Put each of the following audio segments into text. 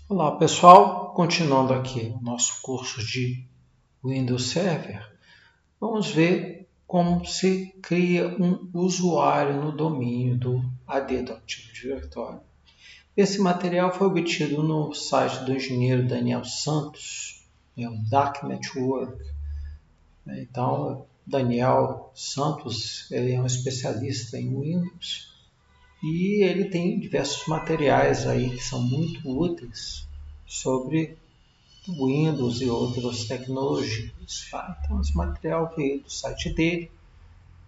Olá pessoal, continuando aqui o nosso curso de Windows Server, vamos ver como se cria um usuário no domínio do AD, do Active Directory. Esse material foi obtido no site do engenheiro Daniel Santos, o Dark Network. Então, Daniel Santos ele é um especialista em Windows e ele tem diversos materiais aí que são muito úteis sobre Windows e outras tecnologias. Tá? Então, esse material veio do site dele,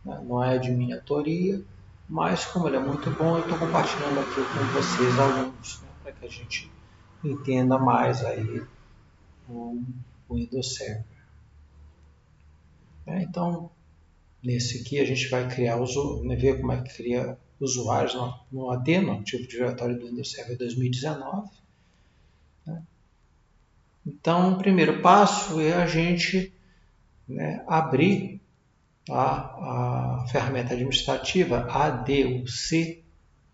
né? Não é de minha autoria, mas como ele é muito bom, eu estou compartilhando aqui com vocês, alunos, né? Para que a gente entenda mais aí o Windows Server. Então, nesse aqui a gente vai criar, ver como é que cria usuários no AD, no Active Directory do Windows Server 2019. Né? Então, o primeiro passo é a gente abrir a ferramenta administrativa ADUC,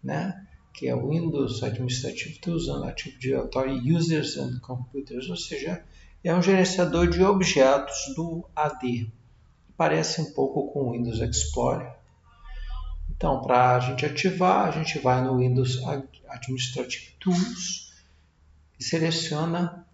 né, que é o Windows Administrative Tools and Active Directory Users and Computers, ou seja, é um gerenciador de objetos do AD. Parece um pouco com o Windows Explorer. Então, para a gente ativar, a gente vai no Windows Administrative Tools e seleciona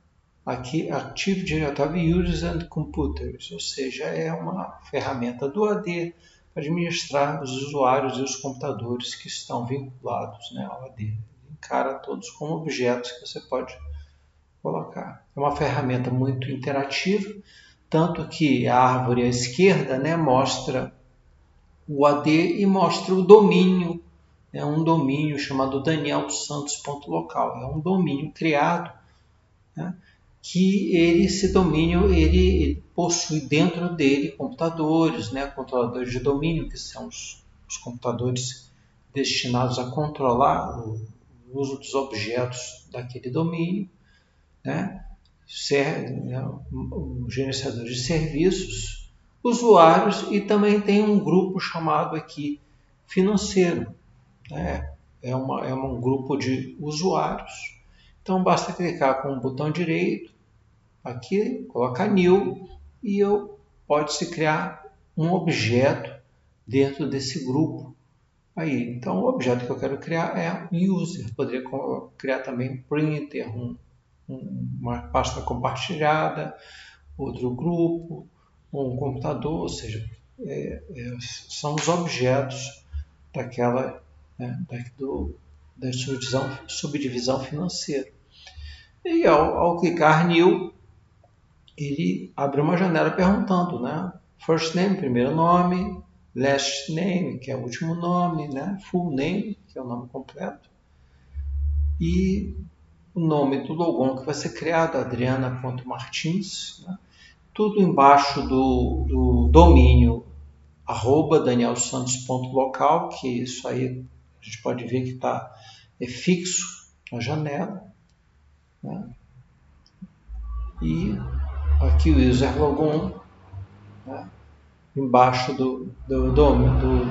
aqui Active Directory Users and Computers, ou seja, é uma ferramenta do AD para administrar os usuários e os computadores que estão vinculados, né, ao AD. Encara todos como objetos que você pode colocar. É uma ferramenta muito interativa, tanto que a árvore à esquerda, né, mostra o AD e mostra o domínio. É um domínio chamado danielsantos.local. É um domínio criado, né, que esse domínio ele possui dentro dele computadores, né, controladores de domínio, que são os computadores destinados a controlar o uso dos objetos daquele domínio, né, o gerenciador de serviços, usuários e também tem um grupo chamado aqui financeiro, né, é um grupo de usuários. Então basta clicar com o botão direito aqui, colocar New e pode-se criar um objeto dentro desse grupo. Aí, então, o objeto que eu quero criar é um user. Poderia criar também um printer, uma pasta compartilhada, outro grupo, um computador, ou seja, são os objetos daquela, né, da subdivisão financeira. E ao clicar New, ele abre uma janela perguntando, né? First name, primeiro nome, last name, que é o último nome, né? Full name, que é o nome completo, e o nome do logon que vai ser criado, Adriana.Martins, né? Tudo embaixo do domínio @danielsantos.local, que isso aí a gente pode ver que é fixo na janela, né? E aqui o user logon, né? Embaixo do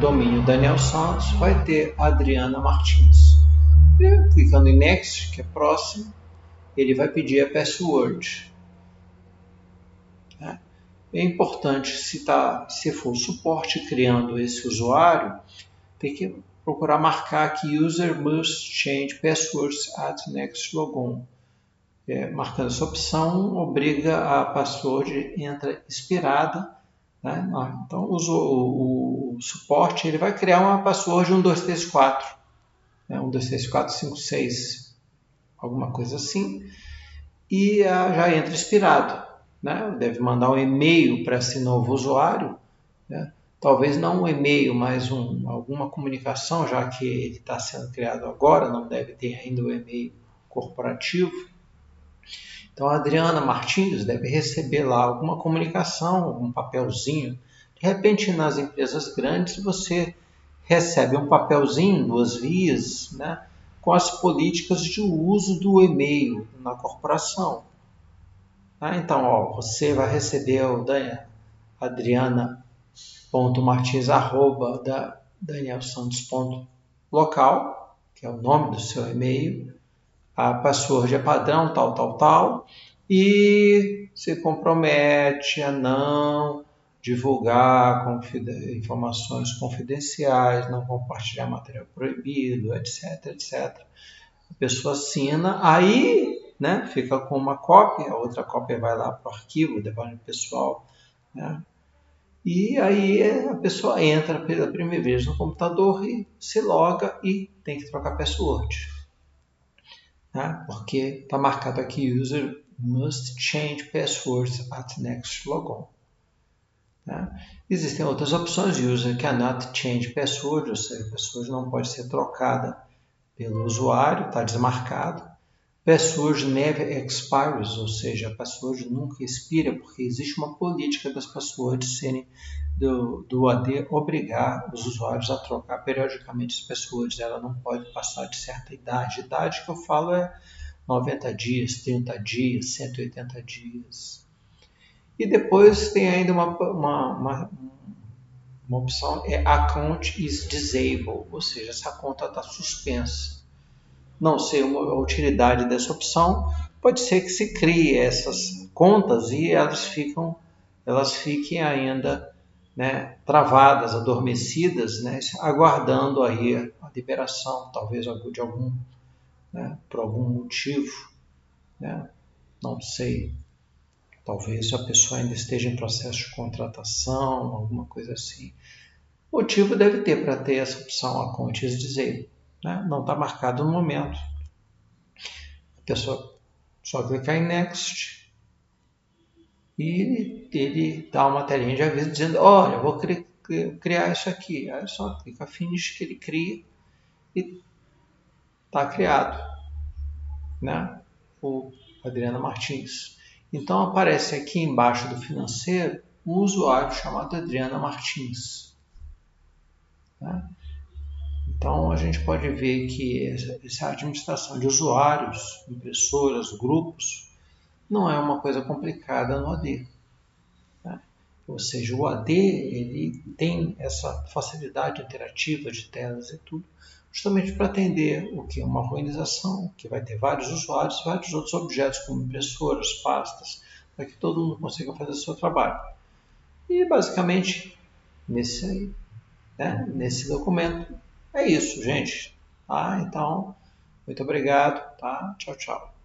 domínio Daniel Santos vai ter Adriana Martins. E, clicando em Next, que é próximo, ele vai pedir a password. É importante, se for suporte criando esse usuário, tem que procurar marcar que User must change passwords at next logon. Marcando essa opção, obriga a password entra expirada, né? Então, o suporte ele vai criar uma password 1234, né? 123456, alguma coisa assim, e já entra expirado, né? Deve mandar um e-mail para esse novo usuário, né? Talvez não um e-mail, mas alguma comunicação, já que ele está sendo criado agora, não deve ter ainda o e-mail corporativo. Então, a Adriana Martins deve receber lá alguma comunicação, algum papelzinho. De repente, nas empresas grandes, você recebe um papelzinho, 2 vias, né, com as políticas de uso do e-mail na corporação. Então, você vai receber o adriana.martins@danielsantos.local, que é o nome do seu e-mail. a password é padrão, tal, tal, tal, e se compromete a não divulgar informações confidenciais, não compartilhar material proibido, etc, etc. A pessoa assina, aí, né, fica com uma cópia, a outra cópia vai lá para o arquivo, depois pessoal, né? E aí a pessoa entra pela primeira vez no computador e se loga e tem que trocar password, né? Porque está marcado aqui user must change passwords at next logon. Né? Existem outras opções, user cannot change password, ou seja, a password não pode ser trocada pelo usuário, está desmarcado. Password never expires, ou seja, a password nunca expira, porque existe uma política das passwords serem do AD obrigar os usuários a trocar periodicamente as passwords. Ela não pode passar de certa idade. Idade que eu falo é 90 dias, 30 dias, 180 dias. E depois tem ainda uma opção, é Account is disabled, ou seja, essa conta está suspensa. Não sei a utilidade dessa opção, pode ser que se crie essas contas e elas fiquem ainda, né, travadas, adormecidas, né, aguardando aí a liberação, talvez de algum, né, por algum motivo, né, não sei, talvez a pessoa ainda esteja em processo de contratação, alguma coisa assim. O motivo deve ter para ter essa opção, a Account is Disabled, né, não está marcado no momento. A pessoa só clicar em Next e ele dá uma telinha de aviso dizendo, olha, eu vou criar isso aqui. Aí só clica Finish que ele cria e está criado, né? O Adriana Martins. Então aparece aqui embaixo do financeiro um usuário chamado Adriana Martins. Né? Então a gente pode ver que essa administração de usuários, impressoras, grupos, não é uma coisa complicada no AD. Né? Ou seja, o AD ele tem essa facilidade interativa de telas e tudo, justamente para atender o que? Uma organização que vai ter vários usuários, vários outros objetos, como impressoras, pastas, para que todo mundo consiga fazer o seu trabalho. E basicamente, nesse documento, é isso, gente. Então, muito obrigado. Tá? Tchau, tchau.